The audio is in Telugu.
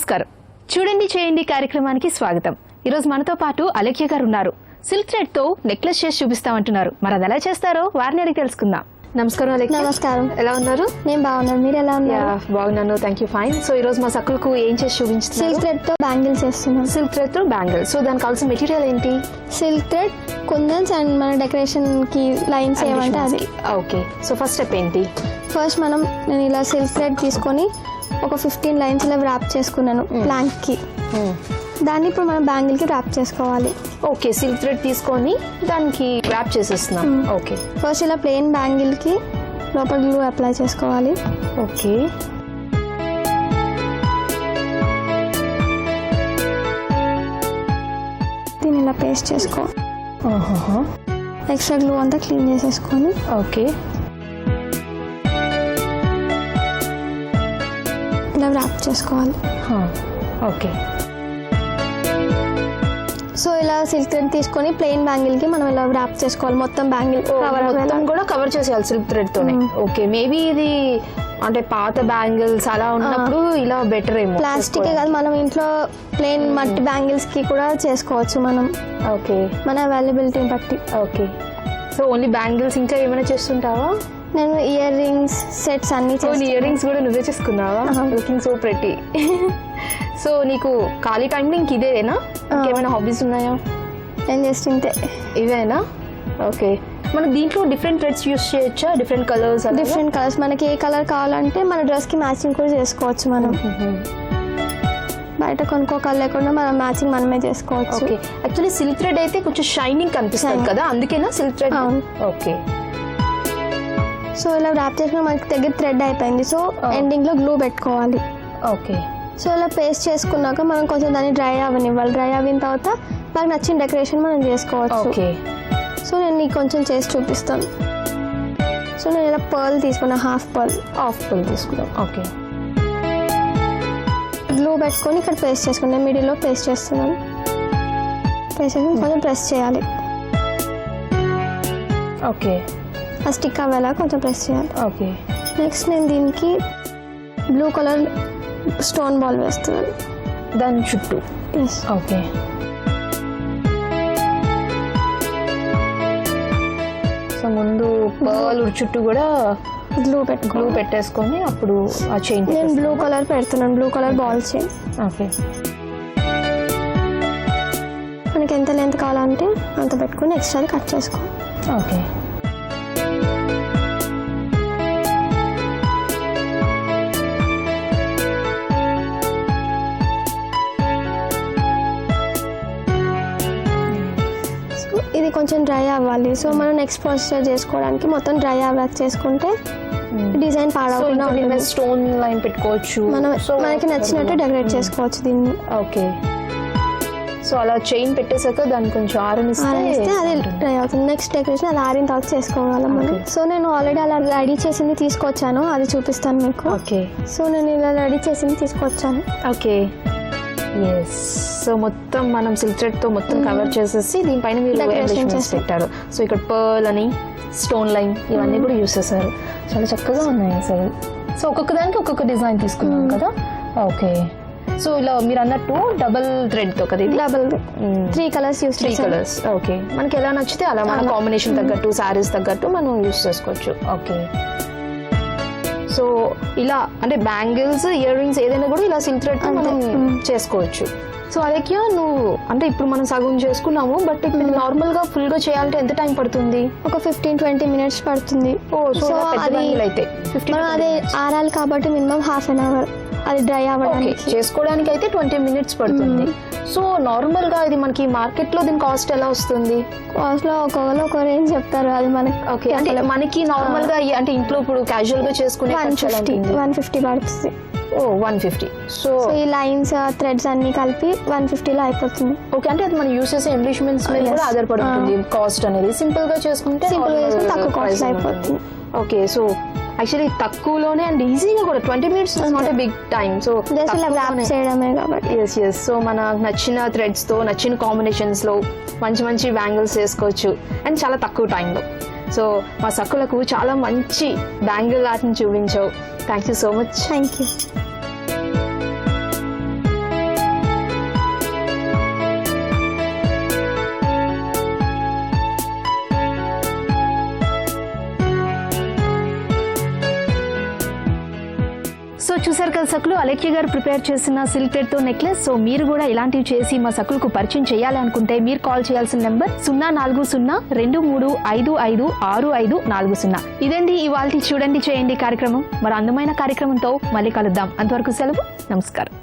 నమస్కారం. చూడండి చేయండి కార్యక్రమానికి స్వాగతం. ఈరోజు మనతో పాటు అలేఖ్య గారు ఉన్నారు. సిల్క్ థ్రెడ్ తో నెక్లెస్ చేసి చూపిస్తామంటున్నారు. మరి అది ఎలా చేస్తారో వారిని అడిగి తెలుసుకుందాం. నమస్కారం అలేఖ్య. నమస్కారం. ఎలా ఉన్నారు? నేను బాగున్నాను, మీరు ఎలా ఉన్నారు? బాగున్నాను, థ్యాంక్ యూ, ఫైన్. సో ఈ రోజు మా సక్కులకు ఏం చేసి చూపించుతున్నారు? సిల్క్ థ్రెడ్ తో బ్యాంగిల్స్ చేస్తున్నాం. సిల్క్ థ్రెడ్ తో బ్యాంగిల్. సో దానికి కావాల్సిన మెటీరియల్ ఏంటి? సిల్క్ థ్రెడ్, కుందన్స్ అండ్ మన డెకరేషన్ కి లైన్స్ ఏమంటే అది. ఓకే, సో ఫస్ట్ స్టెప్ ఏంటి? ఫస్ట్ నేను ఇలా సిల్క్ థ్రెడ్ తీసుకొని ఒక 15 లైన్స్ ఇలా ర్యాప్ చేసుకున్నాను ప్లాంక్ కి. దాన్ని ఇప్పుడు మనం బ్యాంగిల్ కి ర్యాప్ చేసుకోవాలి. ఓకే, సిల్క్ థ్రెడ్ తీసుకొని దానికి ర్యాప్ చేసేస్తున్నాం. ఓకే, ఫస్ట్ ఇలా ప్లెయిన్ బ్యాంగిల్ కి లోపల గ్లూ అప్లై చేసుకోవాలి. ఓకే, దీన్ని ఇలా పేస్ట్ చేసుకో. ఎక్స్ట్రా గ్లూ అంతా క్లీన్ చేసేసుకొని ఓకే ఇలా ర్యాప్ చేసుకోవాలి. ఓకే, సో ఇలా సిల్క్ థ్రెడ్ తీసుకొని ప్లెయిన్ బ్యాంగిల్ కి మనం ఇలా ర్యాప్ చేసుకోవాలి. మొత్తం బ్యాంగిల్ మొత్తం కూడా కవర్ చేసేయాలి సిల్క్ థ్రెడ్ తోనే. ఓకే, మేబీ ఇది అంటే పాత బ్యాంగిల్స్ అలా ఉన్నప్పుడు ఇలా బెటర్ ఏమో. ప్లాస్టిక్ కాదు, మనం ఇంట్లో ప్లెయిన్ మట్టి బ్యాంగిల్స్ కి కూడా చేసుకోవచ్చు మనం. ఓకే, మన అవైలబిలిటీని బట్టి. ఓకే, సో ఓన్లీ బ్యాంగిల్స్, ఇంకా ఏమైనా చేస్తుంటావా? నేను ఇయర్ రింగ్స్ సెట్స్ అన్ని ఇయర్ రింగ్స్ కూడా నువ్వే చేసుకున్నావా? Looking so pretty. సో నీకు ఖాళీ టైంలో ఇంక ఇదేనా? ఇంకేమైనా హాబీస్ ఉన్నాయా? నేను జస్ట్ ఇంతే, ఇవేనా? ఓకే, మన దీంట్లో డిఫరెంట్ థ్రెడ్స్ యూస్ చేయొచ్చా? Different colours? డిఫరెంట్ కలర్స్, మనకి ఏ కలర్ కావాలంటే మన డ్రెస్ కి మ్యాచింగ్ కూడా చేసుకోవచ్చు. మనం బయట కొనుక్కోకలు లేకుండా మనం మ్యాచింగ్ మనమే చేసుకోవచ్చు. ఓకే, యాక్చువల్లీ సిల్క్ థ్రెడ్ అయితే కొంచెం షైనింగ్ కనిపిస్తుంది కదా, అందుకేనా సిల్క్ థ్రెడ్? ఓకే, సో ఇలా ర్యాప్ చేసుకుని మనకి దగ్గర థ్రెడ్ అయిపోయింది. సో ఎండింగ్ లో గ్లూ పెట్టుకోవాలి. ఓకే, సో ఇలా పేస్ట్ చేసుకున్నాక మనం కొంచెం దాన్ని డ్రై అవ్వనివ్వాలి. డ్రై అయిన తర్వాత నాకు నచ్చిన డెకరేషన్ మనం చేసుకోవచ్చు. ఓకే, సో నేను నీకు కొంచెం చేసి చూపిస్తాను. సో నేను ఇలా పర్ల్ తీసుకున్నా, హాఫ్ పర్ల్ తీసుకున్నాం. ఓకే, గ్లూ పెట్టుకొని ఇక్కడ పేస్ట్ చేసుకున్నాను. మిడిల్లో పేస్ట్ చేస్తున్నాను. పేస్ట్ చేసి కొంచెం ప్రెస్ చేయాలి. ఓకే, ఆ స్టిక్ అవ్వేలా కొంచెం ప్రెస్ చేయాలి. ఓకే, నెక్స్ట్ నేను దీనికి బ్లూ కలర్ స్టోన్ బాల్ వేస్తున్నాను దాని చుట్టూ. ఎస్. ఓకే, సో ముందు పర్ల్ చుట్టూ కూడా గ్లూ పెట్టేసుకొని అప్పుడు ఆ చైన్. నేను బ్లూ కలర్ పెడుతున్నాను, blue colour ball chain. Okay, మనకి ఎంత లెంత్ కావాలంటే అంత పెట్టుకొని ఎక్స్ట్రా కట్ చేసుకో. ఓకే, ఇది కొంచెం డ్రై అవ్వాలి. సో మనం నెక్స్ట్ ప్రొసీజర్ చేసుకోవడానికి మొత్తం డ్రై అవ్వాలి చేసుకుంటే డిజైన్ పాడవకుండా ఉంటుంది. స్టోన్ లైన్ పెట్టుకోవచ్చు, మనకి నచ్చినట్టు డెకరేట్ చేసుకోవచ్చు దీన్ని. ఓకే, సో అలా చైన్ పెట్టేసాక దాన్ని కొంచెం ఆరనిస్తే అది డ్రై అవుతుంది. నెక్స్ట్ డెకరేషన్ అది ఆరిన తర్వాత చేసుకోగలం మనం. సో నేను ఆల్రెడీ అలా రెడీ చేసింది తీసుకొచ్చాను, అది చూపిస్తాను మీకు. ఓకే, సో నేను ఇలా రెడీ చేసింది తీసుకొచ్చాను. Okay, yes. సో మొత్తం మనం సిల్క్ థ్రెడ్ తో మొత్తం కవర్ చేసేసి దీనిపైన మీరు డెకరేషన్స్ పెట్టారు. సో ఇక్కడ పర్ల్ అని, స్టోన్ లైన్, ఇవన్నీ కూడా యూస్ చేశారు. చాలా చక్కగా ఉన్నాయి అసలు. సో ఒక్కొక్క దానికి ఒక్కొక్క డిజైన్ తీసుకున్నాం కదా. ఓకే, సో ఇలా మీరు అన్నట్టు డబుల్ థ్రెడ్ తో కదా, double 3 colours use 3 colours. Okay, మనకి ఎలా నచ్చితే అలా మన కాంబినేషన్ తగ్గట్టు, శారీస్ తగ్గట్టు మనం యూస్ చేసుకోవచ్చు. ఓకే, సో ఇలా అంటే బ్యాంగిల్స్, ఇయర్ రింగ్స్ ఏదైనా కూడా ఇలా సిల్క్ థ్రెడ్ మనం చేసుకోవచ్చు. సో అదేకి నువ్వు అంటే ఇప్పుడు మనం సగం చేసుకున్నాము, బట్ ఇప్పుడు నార్మల్ గా ఫుల్ గా చేయాలంటే ఎంత టైం పడుతుంది? ఒక 15-20 మినిట్స్ పడుతుంది. సో అది అయితే మనం అదే ఆరాలి కాబట్టి మినిమం హాఫ్ అన్ అవర్ అది డ్రై అవ్వడానికి. చేసుకోవడానికి అయితే 20 మినిట్స్ పడుతుంది. సో నార్మల్ గా ఇది మనకి మార్కెట్ లో దీని కాస్ట్ ఎలా వస్తుంది? కాస్ట్ లో ఒక్కొక్కరు రేంజ్ చెప్తారు, అది మనకి. ఓకే, అంటే మనకి నార్మల్ గా అంటే ఇంట్లో ఇప్పుడు క్యాజువల్ గా చేసుకునే 150 పడుతుంది. 150. సో ఈ లైన్స్ థ్రెడ్స్ అన్ని కలిపి 150 లో అయిపోతుంది. ఓకే, అంటే అది మనం యూస్ చేసే ఎంబ్లిష్మెంట్స్ మీద కూడా ఆధారపడి ఉంటుంది కాస్ట్ అనేది. సింపుల్ గా చేసుకుంటే తక్కువ కాస్ట్ అయిపోతుంది. ఓకే, సో యాక్చువల్లీ తక్కువలోనే అండ్ ఈజీగా కూడా 20 minutes not a big time. So చేయడమే కాబట్టి. ఎస్. సో మన నచ్చిన థ్రెడ్స్ తో నచ్చిన కాంబినేషన్స్ లో మంచి మంచి బ్యాంగిల్స్ చేసుకోవచ్చు అండ్ చాలా తక్కువ టైంలో. సో మా సక్కులకు చాలా మంచి బ్యాంగిల్ ఆర్ట్ని చూపించావు. Thank you so much. Thank you. So చూసారు కదా సకులు, అలేఖ్య గారు ప్రిపేర్ చేసిన సిల్క్ థ్రెడ్ తో నెక్లెస్. సో మీరు కూడా ఇలాంటివి చేసి మా సకులకు పరిచయం చేయాలి అనుకుంటే మీరు కాల్ చేయాల్సిన నెంబర్ 04023556540. ఇదండి ఇవాల్టి చూడండి చేయండి కార్యక్రమం. మరి అందమైన కార్యక్రమంతో మళ్ళీ కలుద్దాం. అంతవరకు సెలవు, నమస్కారం.